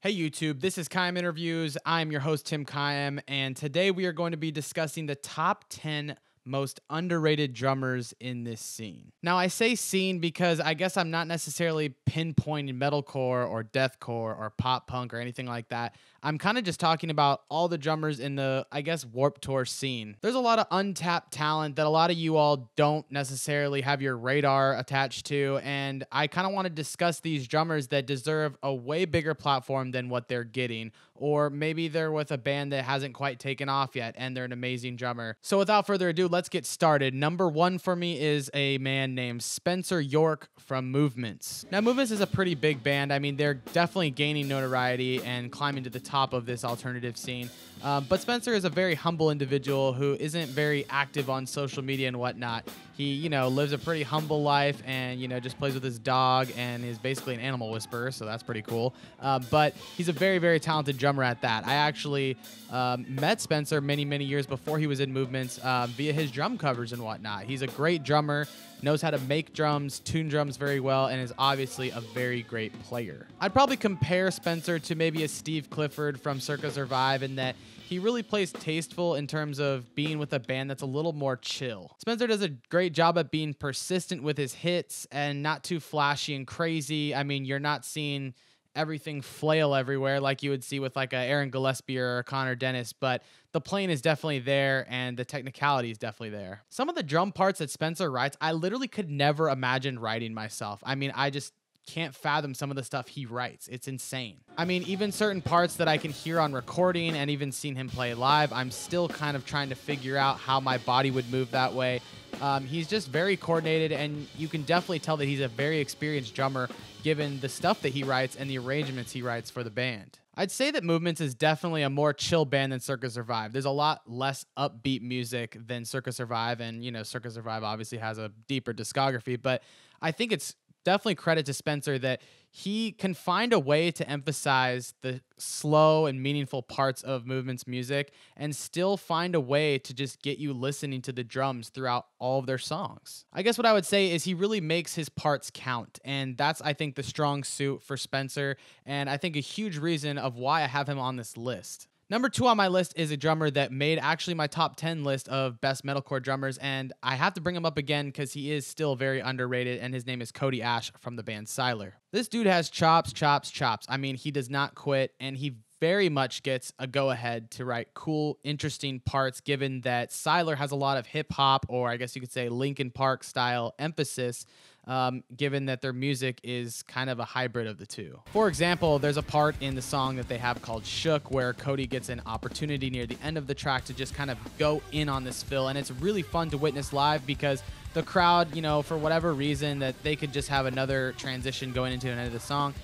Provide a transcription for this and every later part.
Hey YouTube, this is Cayem Interviews. I'm your host, Tim Cayem, and today we are going to be discussing the top 10 most underrated drummers in this scene. Now, I say scene because I guess I'm not necessarily pinpointing metalcore or deathcore or pop punk or anything like that. I'm kind of just talking about all the drummers in the, I guess, Warped Tour scene. There's a lot of untapped talent that a lot of you all don't necessarily have your radar attached to, and I kind of want to discuss these drummers that deserve a way bigger platform than what they're getting, or maybe they're with a band that hasn't quite taken off yet and they're an amazing drummer. So without further ado, let's get started. Number one for me is a man named Spencer York from Movements. Now, Movements is a pretty big band. I mean, they're definitely gaining notoriety and climbing to the top of this alternative scene. But Spencer is a very humble individual who isn't very active on social media and whatnot. He, lives a pretty humble life and, just plays with his dog and is basically an animal whisperer, so that's pretty cool. But he's a very, very talented drummer at that. I actually met Spencer many, many years before he was in Movements via his drum covers and whatnot. He's a great drummer, knows how to make drums, tune drums very well, and is obviously a very great player. I'd probably compare Spencer to maybe a Steve Clifford from Circa Survive in that he really plays tasteful in terms of being with a band that's a little more chill. Spencer does a great job at being persistent with his hits and not too flashy and crazy. I mean, you're not seeing everything flail everywhere like you would see with like a Aaron Gillespie or Connor Dennis, but the playing is definitely there and the technicality is definitely there. Some of the drum parts that Spencer writes, I literally could never imagine writing myself. I mean, I just can't fathom some of the stuff he writes. It's insane. I mean, even certain parts that I can hear on recording and even seen him play live, I'm still kind of trying to figure out how my body would move that way. He's just very coordinated, and you can definitely tell that he's a very experienced drummer given the stuff that he writes and the arrangements he writes for the band. I'd say that Movements is definitely a more chill band than Circa Survive. There's a lot less upbeat music than Circa Survive, and, Circa Survive obviously has a deeper discography, but I think it's definitely credit to Spencer that he can find a way to emphasize the slow and meaningful parts of Movements music and still find a way to just get you listening to the drums throughout all of their songs. I guess what I would say is he really makes his parts count, and that's, I think, the strong suit for Spencer, and I think a huge reason of why I have him on this list. Number two on my list is a drummer that made actually my top 10 list of best metalcore drummers, and I have to bring him up again because he is still very underrated, and his name is Cody Ash from the band Siler. This dude has chops, chops, chops. I mean, he does not quit, and he very much gets a go-ahead to write cool, interesting parts, given that Siler has a lot of hip-hop, or I guess you could say Linkin Park style emphasis, given that their music is kind of a hybrid of the two. For example, there's a part in the song that they have called Shook where Cody gets an opportunity near the end of the track to just kind of go in on this fill, and it's really fun to witness live because the crowd, for whatever reason that they could just have another transition going into another song,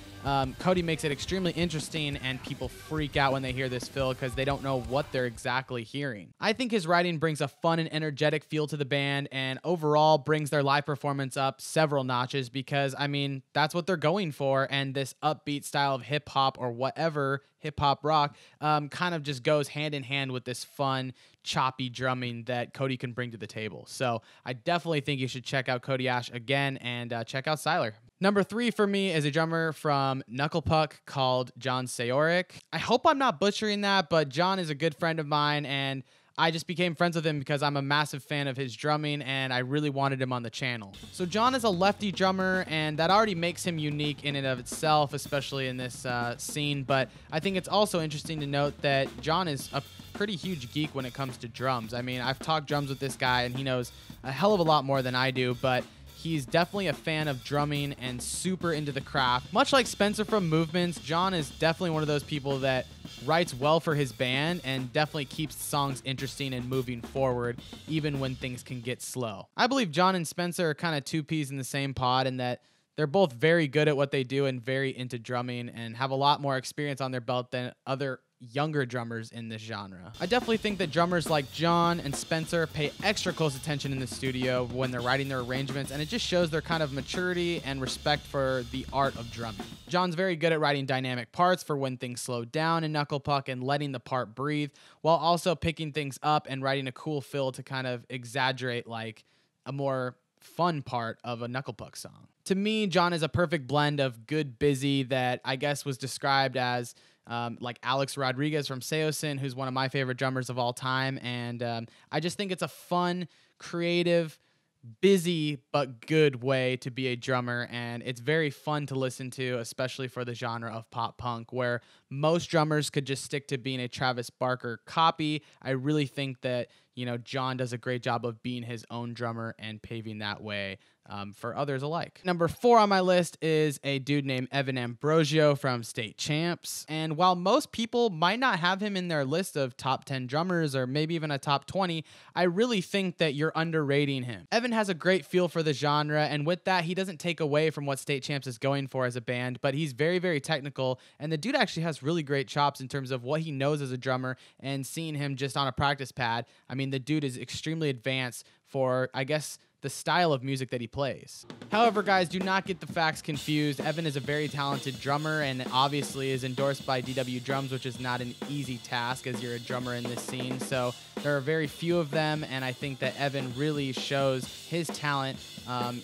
Cody makes it extremely interesting, and people freak out when they hear this fill because they don't know what they're exactly hearing. I think his writing brings a fun and energetic feel to the band, and overall brings their live performance up several notches because, I mean, that's what they're going for, and this upbeat style of hip-hop or whatever, hip-hop rock, kind of just goes hand in hand with this fun, choppy drumming that Cody can bring to the table. So I definitely think you should check out Cody Ash again and check out Siler. Number three for me is a drummer from Knucklepuck called John Sayorik. I hope I'm not butchering that, but John is a good friend of mine, and I just became friends with him because I'm a massive fan of his drumming, and I really wanted him on the channel. So John is a lefty drummer, and that already makes him unique in and of itself, especially in this scene, but I think it's also interesting to note that John is a pretty huge geek when it comes to drums. I mean, I've talked drums with this guy, and he knows a hell of a lot more than I do, but he's definitely a fan of drumming and super into the craft. Much like Spencer from Movements, John is definitely one of those people that writes well for his band and definitely keeps songs interesting and moving forward even when things can get slow. I believe John and Spencer are kind of two peas in the same pod in that they're both very good at what they do and very into drumming and have a lot more experience on their belt than other younger drummers in this genre. I definitely think that drummers like John and Spencer pay extra close attention in the studio when they're writing their arrangements, and it just shows their kind of maturity and respect for the art of drumming. John's very good at writing dynamic parts for when things slow down in Knucklepuck and letting the part breathe, while also picking things up and writing a cool fill to kind of exaggerate like a more fun part of a Knucklepuck song. To me, John is a perfect blend of good busy that I guess was described as like Alex Rodriguez from Seosin, who's one of my favorite drummers of all time. And I just think it's a fun, creative, busy but good way to be a drummer, and it's very fun to listen to, especially for the genre of pop punk where most drummers could just stick to being a Travis Barker copy. I really think that, John does a great job of being his own drummer and paving that way for others alike. Number 4 on my list is a dude named Evan Ambrosio from State Champs. And while most people might not have him in their list of top 10 drummers or maybe even a top 20, I really think that you're underrating him. Evan has a great feel for the genre, and with that, he doesn't take away from what State Champs is going for as a band, but he's very, very technical, and the dude actually has really great chops in terms of what he knows as a drummer, and seeing him just on a practice pad, I mean, the dude is extremely advanced for, I guess, the style of music that he plays. However, guys, do not get the facts confused. Evan is a very talented drummer and obviously is endorsed by DW Drums, which is not an easy task as you're a drummer in this scene. So there are very few of them, and I think that Evan really shows his talent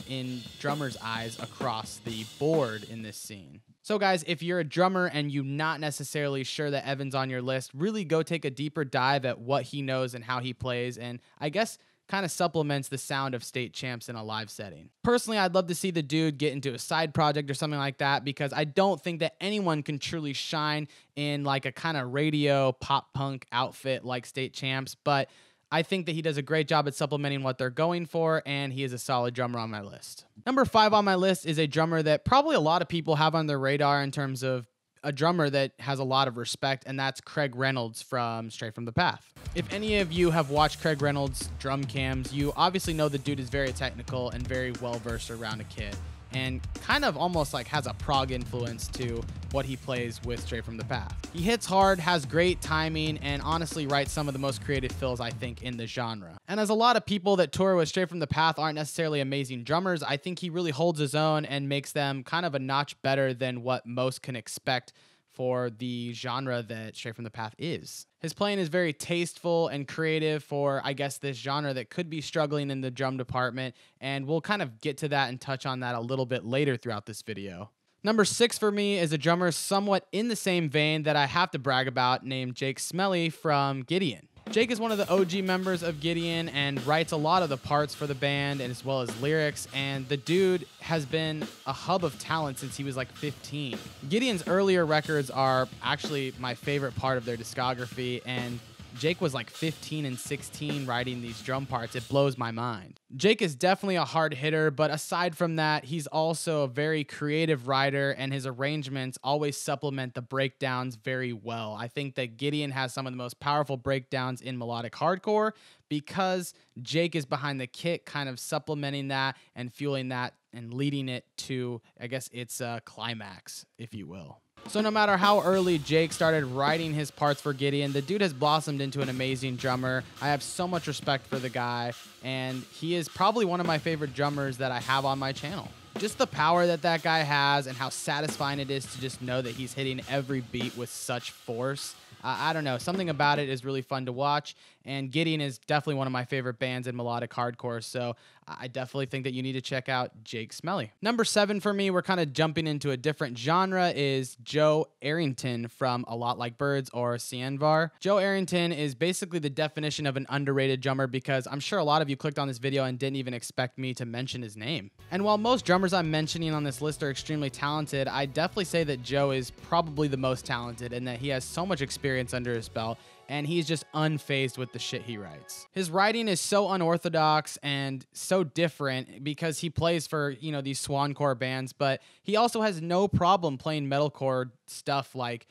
in drummers' eyes across the board in this scene. So guys, if you're a drummer and you're not necessarily sure that Evan's on your list, really go take a deeper dive at what he knows and how he plays, and I guess kind of supplements the sound of State Champs in a live setting. Personally, I'd love to see the dude get into a side project or something like that, because I don't think that anyone can truly shine in like a kind of radio pop punk outfit like State Champs, but I think that he does a great job at supplementing what they're going for, and he is a solid drummer on my list. Number 5 on my list is a drummer that probably a lot of people have on their radar in terms of a drummer that has a lot of respect, and that's Craig Reynolds from Straight from the Path. If any of you have watched Craig Reynolds' drum cams, you obviously know the dude is very technical and very well-versed around a kit, and kind of almost like has a prog influence to what he plays with Straight from the Path. He hits hard, has great timing, and honestly writes some of the most creative fills, I think, in the genre. And as a lot of people that tour with Straight from the Path aren't necessarily amazing drummers, I think he really holds his own and makes them kind of a notch better than what most can expect for the genre that Straight from the Path is. His playing is very tasteful and creative for, I guess, this genre that could be struggling in the drum department, and we'll kind of get to that and touch on that a little bit later throughout this video. Number 6 for me is a drummer somewhat in the same vein that I have to brag about, named Jake Smelly from Gideon. Jake is one of the OG members of Gideon and writes a lot of the parts for the band and as well as lyrics, and the dude has been a hub of talent since he was like 15. Gideon's earlier records are actually my favorite part of their discography, and Jake was like 15 and 16 writing these drum parts. It blows my mind. Jake is definitely a hard hitter, but aside from that, he's also a very creative writer, and his arrangements always supplement the breakdowns very well. I think that Gideon has some of the most powerful breakdowns in melodic hardcore because Jake is behind the kit, kind of supplementing that and fueling that and leading it to, I guess, its climax, if you will. So no matter how early Jake started writing his parts for Gideon, the dude has blossomed into an amazing drummer. I have so much respect for the guy, and he is probably one of my favorite drummers that I have on my channel. Just the power that that guy has and how satisfying it is to just know that he's hitting every beat with such force. I don't know, something about it is really fun to watch, and Gideon is definitely one of my favorite bands in melodic hardcore, so I definitely think that you need to check out Jake Smelly. Number 7 for me, we're kind of jumping into a different genre, is Joe Arrington from A Lot Like Birds or Cianvar. Joe Arrington is basically the definition of an underrated drummer, because I'm sure a lot of you clicked on this video and didn't even expect me to mention his name. And while most drummers I'm mentioning on this list are extremely talented, I definitely say that Joe is probably the most talented, and that he has so much experience under his belt, and he's just unfazed with the shit he writes. His writing is so unorthodox and so different because he plays for, these swancore bands, but he also has no problem playing metalcore stuff. Like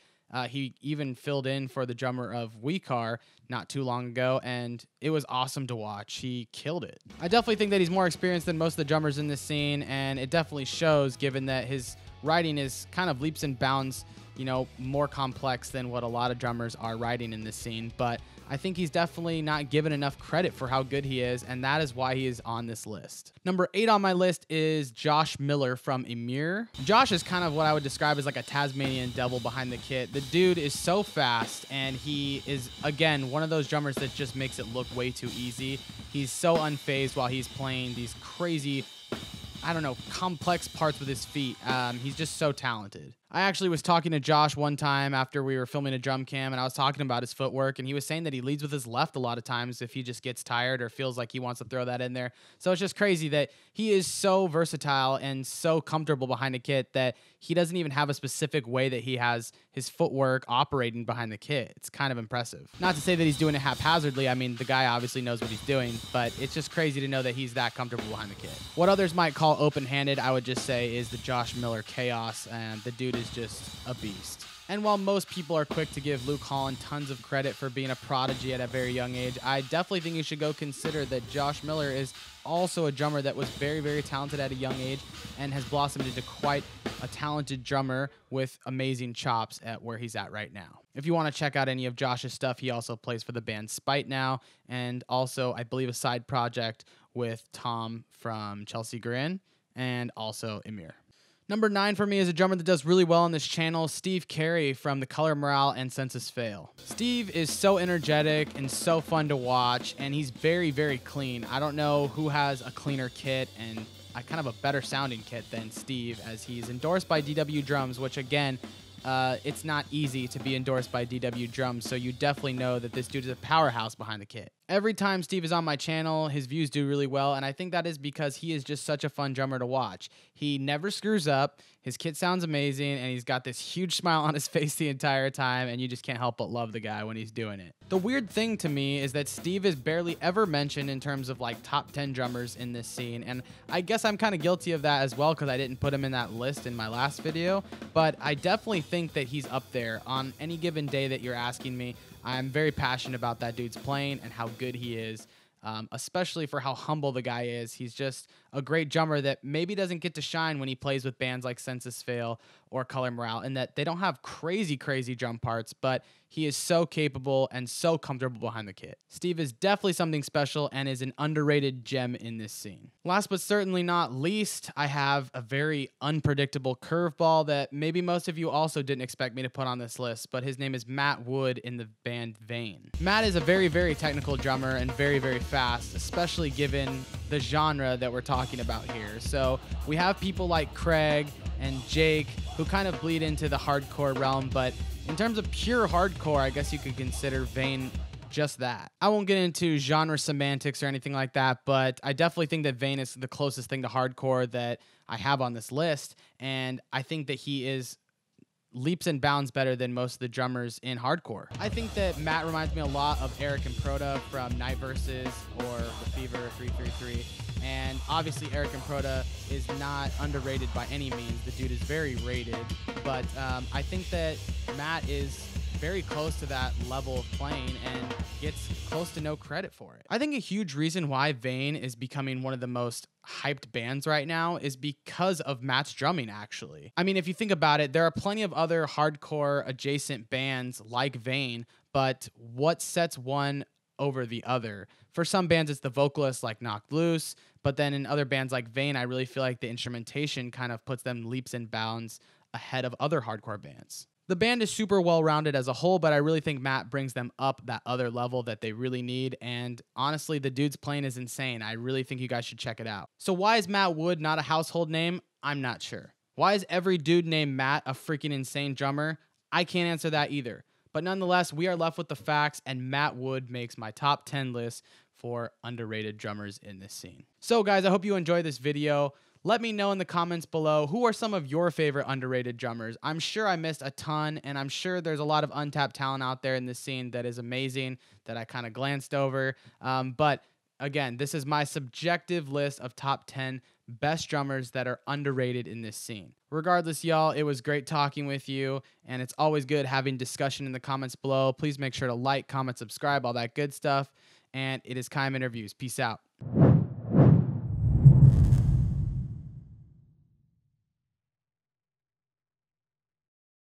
he even filled in for the drummer of Weekar not too long ago, and it was awesome to watch. He killed it. I definitely think that he's more experienced than most of the drummers in this scene, and it definitely shows given that his writing is kind of leaps and bounds more complex than what a lot of drummers are writing in this scene, but I think he's definitely not given enough credit for how good he is, and that is why he is on this list. Number 8 on my list is Josh Miller from Emir. Josh is kind of what I would describe as like a Tasmanian devil behind the kit. The dude is so fast, and he is, again, one of those drummers that just makes it look way too easy. He's so unfazed while he's playing these crazy I don't know, complex parts with his feet. He's just so talented. I actually was talking to Josh one time after we were filming a drum cam, and I was talking about his footwork, and he was saying that he leads with his left a lot of times if he just gets tired or feels like he wants to throw that in there. So it's just crazy that he is so versatile and so comfortable behind the kit that he doesn't even have a specific way that he has his footwork operating behind the kit. It's kind of impressive. Not to say that he's doing it haphazardly. I mean, the guy obviously knows what he's doing, but it's just crazy to know that he's that comfortable behind the kit. What others might call open-handed, I would just say, is the Josh Miller chaos, and the dude is just a beast. And while most people are quick to give Luke Holland tons of credit for being a prodigy at a very young age, I definitely think you should go consider that Josh Miller is also a drummer that was very, very talented at a young age and has blossomed into quite a talented drummer with amazing chops at where he's at right now. If you want to check out any of Josh's stuff, he also plays for the band Spite now, and also, I believe, a side project with Tom from Chelsea Grin, and also Emir. Number 9 for me is a drummer that does really well on this channel, Steve Carey from The Color Morale and Census Fail. Steve is so energetic and so fun to watch, and he's very, very clean. I don't know who has a cleaner kit and a kind of a better sounding kit than Steve, as he's endorsed by DW Drums, which again, it's not easy to be endorsed by DW Drums, so you definitely know that this dude is a powerhouse behind the kit. Every time Steve is on my channel, his views do really well, and I think that is because he is just such a fun drummer to watch. He never screws up, his kit sounds amazing, and he's got this huge smile on his face the entire time, and you just can't help but love the guy when he's doing it. The weird thing to me is that Steve is barely ever mentioned in terms of like top 10 drummers in this scene, and I guess I'm kind of guilty of that as well because I didn't put him in that list in my last video, but I definitely think that he's up there on any given day that you're asking me. I'm very passionate about that dude's playing and how good he is, especially for how humble the guy is. He's just a great drummer that maybe doesn't get to shine when he plays with bands like Census Fail or Color Morale, and that they don't have crazy, crazy drum parts, but he is so capable and so comfortable behind the kit. Steve is definitely something special and is an underrated gem in this scene. Last but certainly not least, I have a very unpredictable curveball that maybe most of you also didn't expect me to put on this list, but his name is Matt Wood in the band Vane. Matt is a very, very technical drummer and very, very fast, especially given the genre that we're talking about here. So we have people like Craig and Jake who kind of bleed into the hardcore realm, but in terms of pure hardcore, I guess you could consider Vane just that. I won't get into genre semantics or anything like that, but I definitely think that Vane is the closest thing to hardcore that I have on this list, and I think that he is leaps and bounds better than most of the drummers in hardcore. I think that Matt reminds me a lot of Eric and Proda from Night Versus or The Fever 333. And obviously Eric and Proda is not underrated by any means. The dude is very rated, but I think that Matt is very close to that level of playing and gets close to no credit for it. I think a huge reason why Vane is becoming one of the most hyped bands right now is because of Matt's drumming, actually. I mean, if you think about it, there are plenty of other hardcore adjacent bands like Vane, but what sets one over the other? For some bands, it's the vocalist like Knocked Loose, but then in other bands like Vane, I really feel like the instrumentation kind of puts them leaps and bounds ahead of other hardcore bands. The band is super well-rounded as a whole, but I really think Matt brings them up that other level that they really need, and honestly, the dude's playing is insane. I really think you guys should check it out. So why is Matt Wood not a household name? I'm not sure. Why is every dude named Matt a freaking insane drummer? I can't answer that either. But nonetheless, we are left with the facts, and Matt Wood makes my top 10 list for underrated drummers in this scene. So guys, I hope you enjoyed this video. Let me know in the comments below, who are some of your favorite underrated drummers? I'm sure I missed a ton, and I'm sure there's a lot of untapped talent out there in this scene that is amazing that I kind of glanced over. But again, this is my subjective list of top 10 best drummers that are underrated in this scene. Regardless, y'all, it was great talking with you, and it's always good having discussion in the comments below. Please make sure to like, comment, subscribe, all that good stuff. And it is Cayem Interviews. Peace out.